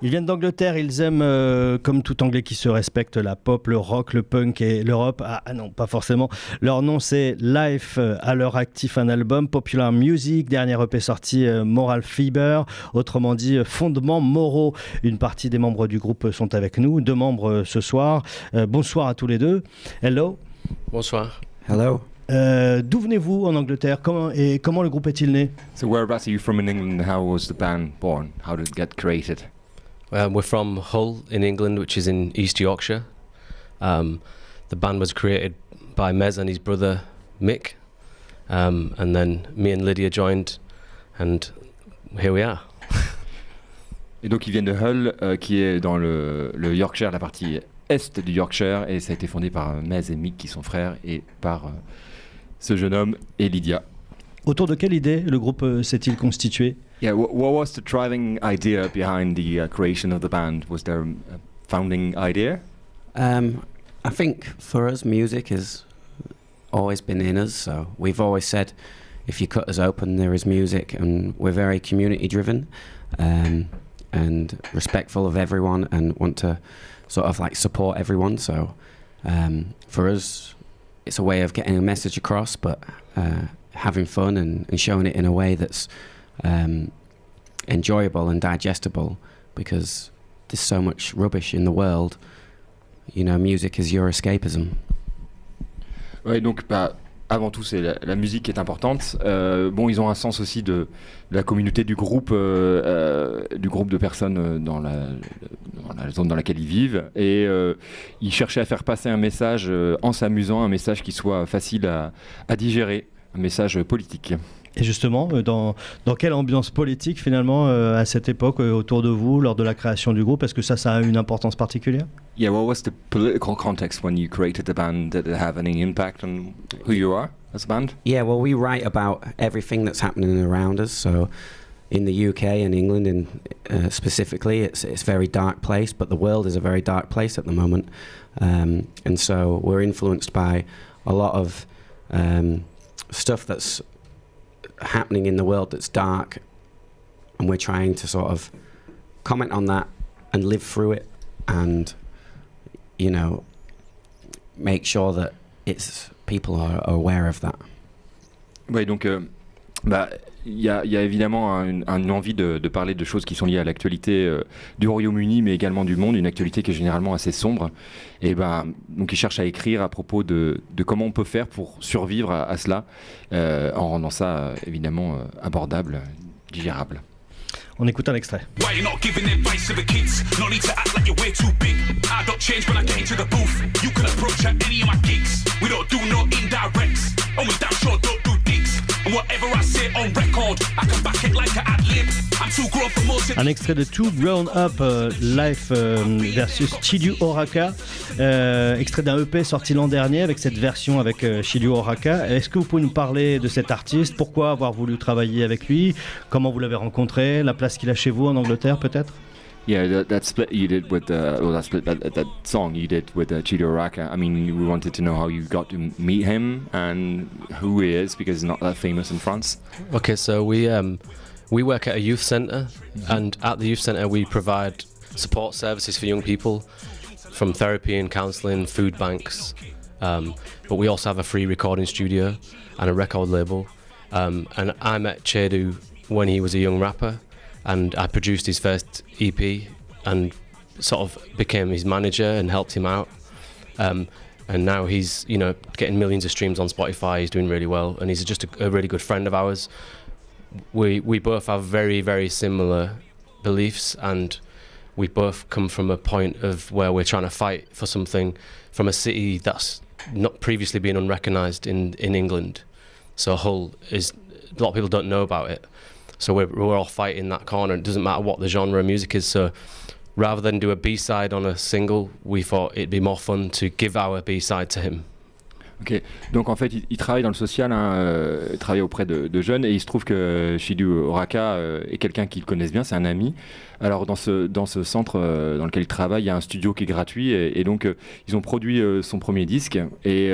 Ils viennent d'Angleterre, ils aiment, comme tout Anglais qui se respecte, la pop, le rock, le punk et l'Europe. Ah non, pas forcément. Leur nom c'est Life, à leur actif un album, Popular Music, dernier EP sorti, Moral Fiber, autrement dit fondements moraux. Une partie des membres du groupe sont avec nous, 2 membres ce soir. Bonsoir à tous les deux. Hello. Bonsoir. Hello. D'où venez-vous en Angleterre? Comment le groupe est-il né? So whereabouts are you from in England? How was the band born? How did it get created? We're from Hull in England, which is in East Yorkshire. The band was created by Mez and his brother Mick, and then me and Lydia joined, and here we are. Et donc ils viennent de Hull, qui est dans le Yorkshire, la partie est du Yorkshire, et ça a été fondé par Mez et Mick qui sont frères, et par ce jeune homme et Lydia. Autour de quelle idée le groupe s'est-il constitué? Yeah, what was the driving idea behind the creation of the band? Was there a founding idea? I think for us, music has always been in us. So we've always said, if you cut us open, there is music, and we're very community driven and respectful of everyone, and want to sort of like support everyone. So for us, it's a way of getting a message across, but having fun and showing it in a way that's enjoyable and digestible, because there's so much rubbish in the world. You know, music is your escapism. Ouais, donc avant tout, c'est la musique qui est importante. Bon, ils ont un sens aussi de la communauté du groupe de personnes dans la zone dans laquelle ils vivent, et ils cherchaient à faire passer un message en s'amusant, un message qui soit facile à digérer, un message politique. Et justement, dans quelle ambiance politique finalement à cette époque autour de vous, lors de la création du groupe? Est-ce que ça a une importance particulière? Yeah, what was the political context when you created the band? Did it have any impact on who you are as a band? Yeah, well, we write about everything that's happening around us. So in the UK and England specifically, it's a very dark place, but the world is a very dark place at the moment. And so we're influenced by a lot of stuff that's happening in the world that's dark, and we're trying to sort of comment on that and live through it, and you know, make sure that people are aware of that. Ouais, donc il y a évidemment une envie de parler de choses qui sont liées à l'actualité du Royaume-Uni, mais également du monde, une actualité qui est généralement assez sombre. Et donc ils cherchent à écrire à propos de comment on peut faire pour survivre à cela, en rendant ça évidemment abordable, digérable. On écoute un extrait. Why you not giving advice to the kids? No need to act like you're way too big. I don't change when I get into the booth. You can approach at any of my gigs. We don't do no indirects, and we damn sure don't do digs. And whatever I say on record, I can back it like an ad-lib. I'm too grown for most. Un extrait de Too Grown Up, Life versus Chidu Oraka, extrait d'un EP sorti l'an dernier avec cette version avec Chidu Oraka. Est-ce que vous pouvez nous parler de cet artiste? Pourquoi avoir voulu travailler avec lui? Comment vous l'avez rencontré? La place qu'il a chez vous en Angleterre peut-être? Yeah, that split you did with that song you did with Chido Oraka. I mean, we wanted to know how you got to meet him and who he is, because he's not that famous in France. Okay, so we work at a youth centre, and at the youth centre we provide support services for young people, from therapy and counselling, food banks, but we also have a free recording studio and a record label. And I met Chedu when he was a young rapper, and I produced his first EP and sort of became his manager and helped him out. And now he's, you know, getting millions of streams on Spotify. He's doing really well, and he's just a really good friend of ours. We both have very, very similar beliefs, and we both come from a point of where we're trying to fight for something from a city that's not previously been unrecognised in England. So Hull is, a lot of people don't know about it. So we're all fighting that corner. It doesn't matter what the genre of music is. So rather than do a B-side on a single, we thought it'd be more fun to give our B-side to him. Ok, donc en fait il travaille dans le social, il travaille auprès de jeunes, et il se trouve que Chidu Oraka est quelqu'un qu'ils connaissent bien, c'est un ami. Alors dans ce centre dans lequel il travaille, il y a un studio qui est gratuit, et donc ils ont produit son premier disque, et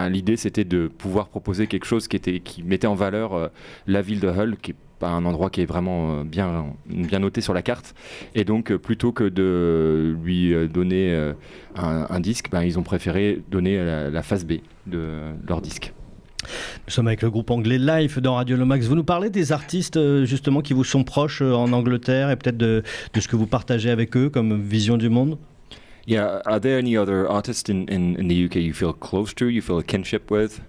l'idée c'était de pouvoir proposer quelque chose qui mettait en valeur la ville de Hull, qui est à un endroit qui est vraiment bien noté sur la carte. Et donc, plutôt que de lui donner un disque, ils ont préféré donner la face B de leur disque. Nous sommes avec le groupe anglais Life dans Radio Lomax. Vous nous parlez des artistes justement qui vous sont proches en Angleterre et peut-être de ce que vous partagez avec eux comme vision du monde? Yeah, are there any other artists in the UK you feel close to, you feel a kinship with?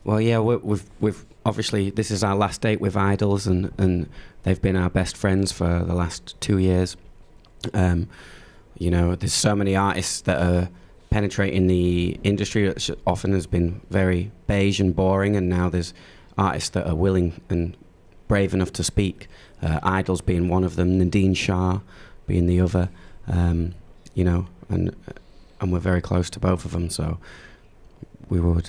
Well, yeah, we've obviously this is our last date with Idols, and they've been our best friends for the last 2 years. You know, there's so many artists that are penetrating the industry that often has been very beige and boring, and now there's artists that are willing and brave enough to speak. Idols being one of them, Nadine Shah being the other. You know, and we're very close to both of them, so we would.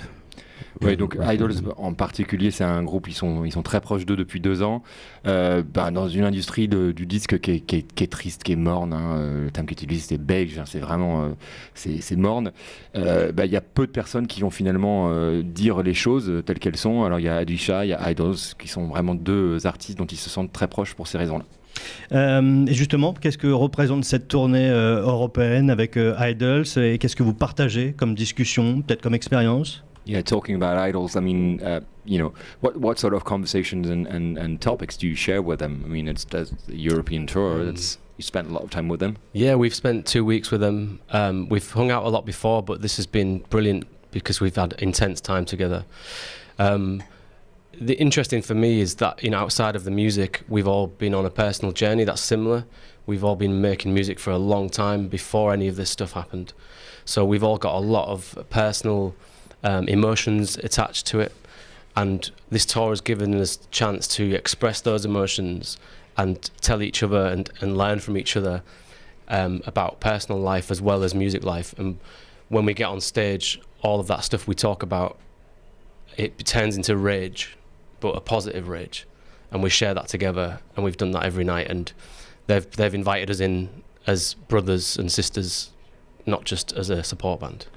Oui, donc Idols en particulier, c'est un groupe, ils sont très proches d'eux depuis 2 ans, dans une industrie du disque qui est triste, qui est morne, le terme qu'ils utilisent c'est beige, c'est vraiment c'est morne. Il y a peu de personnes qui vont finalement dire les choses telles qu'elles sont. Alors il y a Adisha, il y a Idols, qui sont vraiment 2 artistes dont ils se sentent très proches pour ces raisons-là. Et justement, qu'est-ce que représente cette tournée européenne avec Idols et qu'est-ce que vous partagez comme discussion, peut-être comme expérience? Yeah, talking about Idols, I mean, you know, what sort of conversations and topics do you share with them? I mean, it's the European tour. You spent a lot of time with them. Yeah, we've spent 2 weeks with them. We've hung out a lot before, but this has been brilliant because we've had intense time together. The interesting for me is that, you know, outside of the music, we've all been on a personal journey that's similar. We've all been making music for a long time before any of this stuff happened. So we've all got a lot of personal emotions attached to it. And this tour has given us a chance to express those emotions and tell each other and learn from each other about personal life as well as music life. And when we get on stage, all of that stuff we talk about, it turns into rage, but a positive rage, and we share that together, and we've done that every night, and they've invited us in as brothers and sisters, not just as a support band.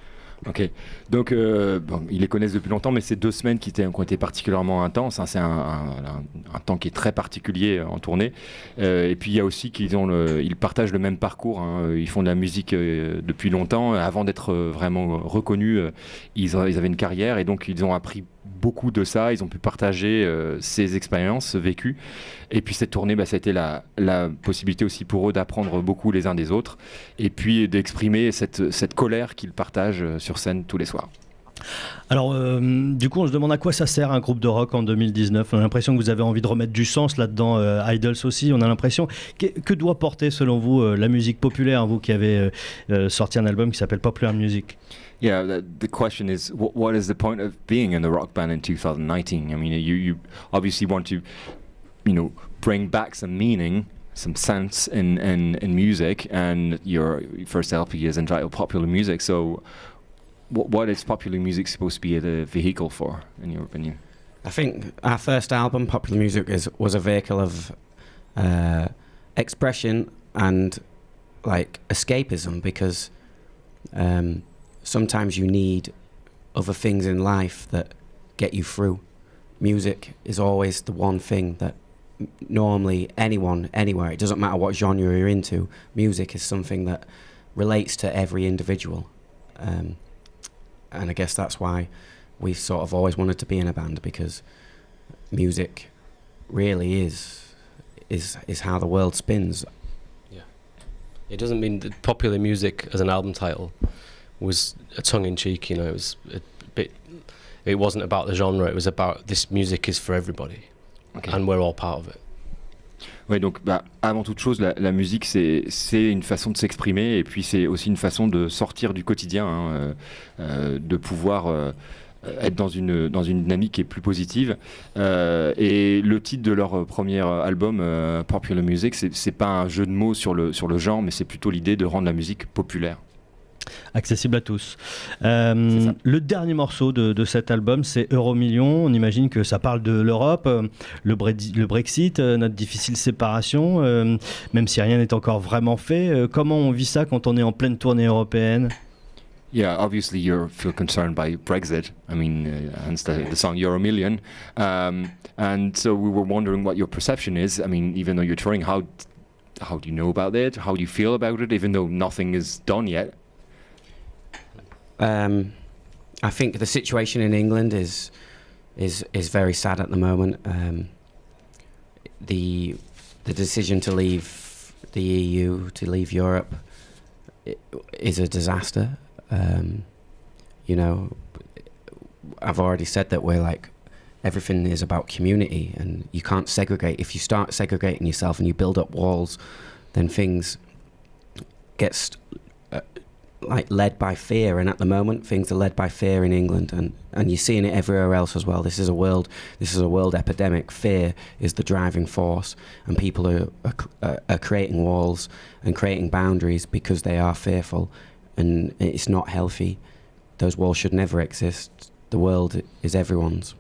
Ok, donc ils les connaissent depuis longtemps, mais c'est 2 semaines qui ont été particulièrement intenses. C'est un temps qui est très particulier en tournée. Et puis il y a aussi ils partagent le même parcours. Ils font de la musique depuis longtemps. Avant d'être vraiment reconnus, ils avaient une carrière et donc ils ont appris beaucoup de ça. Ils ont pu partager ces expériences, ce vécu. Et puis cette tournée, ça a été la possibilité aussi pour eux d'apprendre beaucoup les uns des autres et puis d'exprimer cette colère qu'ils partagent sur scène tous les soirs. Alors, du coup, on se demande à quoi ça sert un groupe de rock en 2019. On a l'impression que vous avez envie de remettre du sens là-dedans. Idols aussi, on a l'impression. Que doit porter, selon vous, la musique populaire, vous qui avez sorti un album qui s'appelle Popular Music? Yeah, the question is, what is the point of being in the rock band in 2019? I mean, you obviously want to, you know, bring back some meaning, some sense in music, and your first LP is entitled Popular Music. So, what is popular music supposed to be the vehicle for, in your opinion? I think our first album, Popular Music, was a vehicle of expression and like escapism, because sometimes you need other things in life that get you through. Music is always the one thing that normally anyone, anywhere, it doesn't matter what genre you're into, music is something that relates to every individual. And I guess that's why we've sort of always wanted to be in a band, because music really is how the world spins. Yeah. It doesn't mean that popular music as an album title was a tongue-in-cheek, you know, it was a bit, it wasn't about the genre, it was about this music is for everybody, okay. And we're all part of it. Oui, donc avant toute chose, la musique, c'est une façon de s'exprimer, et puis c'est aussi une façon de sortir du quotidien, de pouvoir être dans une dynamique qui est plus positive. Et le titre de leur premier album, Popular Music, c'est pas un jeu de mots sur le genre, mais c'est plutôt l'idée de rendre la musique populaire. Accessible à tous. Le dernier morceau de cet album, c'est Euromillion. On imagine que ça parle de l'Europe, le Brexit, notre difficile séparation, même si rien n'est encore vraiment fait. Comment on vit ça quand on est en pleine tournée européenne? Yeah, obviously you feel concerned by Brexit. I mean, hence the song "You're a Million," and so we were wondering what your perception is. I mean, even though you're touring, how do you know about it? How do you feel about it, even though nothing is done yet? I think the situation in England is very sad at the moment. The decision to leave the EU, to leave Europe, is a disaster. You know, I've already said that everything is about community, and you can't segregate. If you start segregating yourself and you build up walls, then things get led by fear. And at the moment, things are led by fear in England, and you're seeing it everywhere else as well. This is a world epidemic. Fear is the driving force, and people are creating walls and creating boundaries because they are fearful, and it's not healthy. Those walls should never exist. The world is everyone's.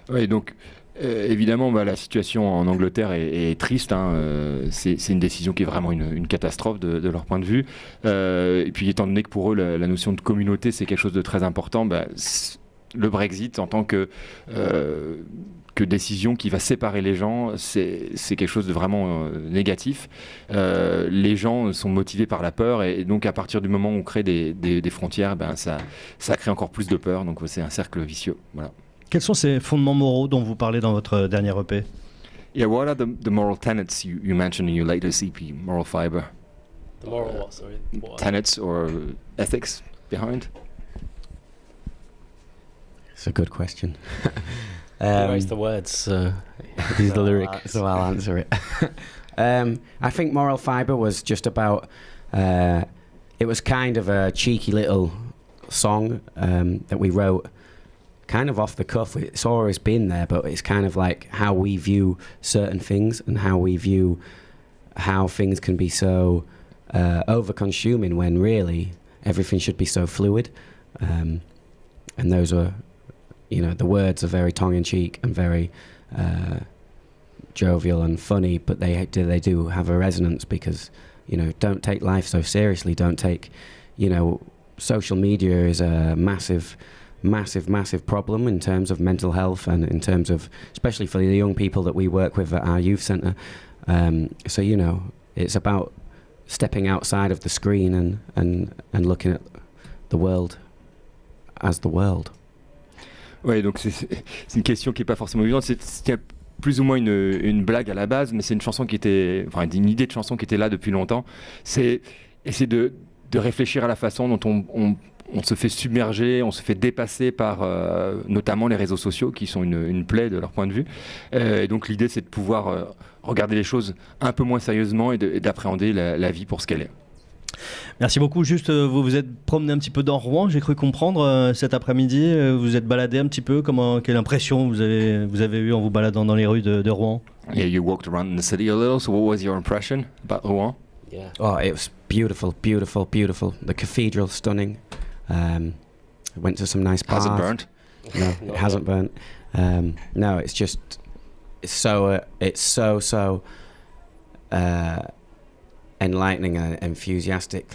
Oui, donc évidemment, la situation en Angleterre est triste. C'est une décision qui est vraiment une catastrophe de leur point de vue. Et puis, étant donné que pour eux, la notion de communauté, c'est quelque chose de très important, le Brexit, en tant que décision qui va séparer les gens, c'est quelque chose de vraiment négatif. Les gens sont motivés par la peur, et donc à partir du moment où on crée des frontières, ça crée encore plus de peur. Donc c'est un cercle vicieux. Voilà. Quels sont ces fondements moraux dont vous parlez dans votre dernier EP? Yeah, what are the moral tenets you mentioned in your latest EP, Moral Fiber? The moral what, sorry? What Tenets or ethics behind? It's a good question. erase the words. These are the lyric. So I'll answer it. I think Moral Fiber was just about. It was kind of a cheeky little song that we wrote, kind of off the cuff. It's always been there, but it's kind of like how we view certain things and how we view how things can be so over-consuming when really everything should be so fluid. And those are, the words are very tongue-in-cheek and very jovial and funny, but they do have a resonance because, don't take life so seriously. Don't take, social media is a massive problem in terms of mental health and in terms of, especially for the young people that we work with at our youth centre. So, it's about stepping outside of the screen and looking at the world as the world. Oui, donc c'est une question qui n'est pas forcément évidente. C'était plus ou moins une blague à la base, mais c'est une chanson une idée de chanson qui était là depuis longtemps. C'est essayer de réfléchir à la façon dont on se fait submerger, on se fait dépasser par notamment les réseaux sociaux qui sont une plaie de leur point de vue. Et donc l'idée, c'est de pouvoir regarder les choses un peu moins sérieusement et d'appréhender la vie pour ce qu'elle est. Merci beaucoup. Juste, vous vous êtes promené un petit peu dans Rouen, j'ai cru comprendre, cet après-midi. Vous êtes baladé un petit peu. Quelle impression vous avez eue en vous baladant dans les rues de Rouen? Yeah, you walked around in the city a little, so what was your impression about Rouen? Yeah. Oh, it was beautiful, beautiful, beautiful. The cathedral, stunning. Went to some nice bars. Has it burnt? No, it hasn't burnt. No, it's so enlightening and enthusiastic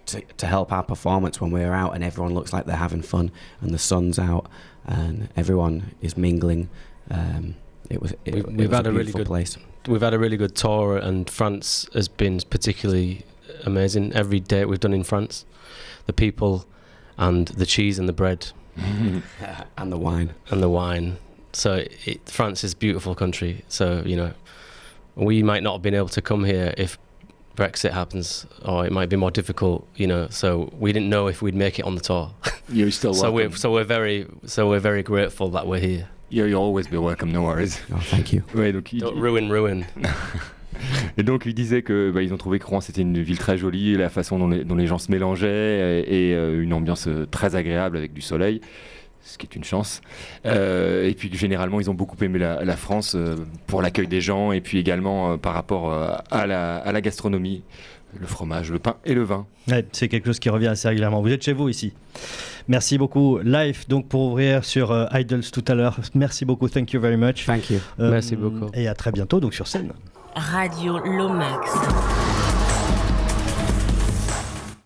to help our performance when we're out and everyone looks like they're having fun and the sun's out and everyone is mingling. It was a beautiful place. We've had a really good tour, and France has been particularly amazing. Every day we've done in France, the people and the cheese and the bread and the wine. So France is a beautiful country. So we might not have been able to come here if Brexit happens, or it might be more difficult. So we didn't know if we'd make it on the tour. You're still welcome. so we're very grateful that we're here. Yeah, you'll always be welcome, no worries. Oh, thank you. Ouais, donc Don't ruin. Et donc il disait que ils ont trouvé que Rouen c'était une ville très jolie, la façon dont les gens se mélangeaient et une ambiance très agréable avec du soleil, ce qui est une chance. Et puis généralement ils ont beaucoup aimé la France pour l'accueil des gens et puis également par rapport à la gastronomie, le fromage, le pain et le vin. Ouais, c'est quelque chose qui revient assez régulièrement. Vous êtes chez vous ici. Merci beaucoup. Live, donc pour ouvrir sur Idols tout à l'heure. Merci beaucoup. Thank you very much. Thank you. Merci beaucoup. Et à très bientôt donc sur scène. Radio Lomax.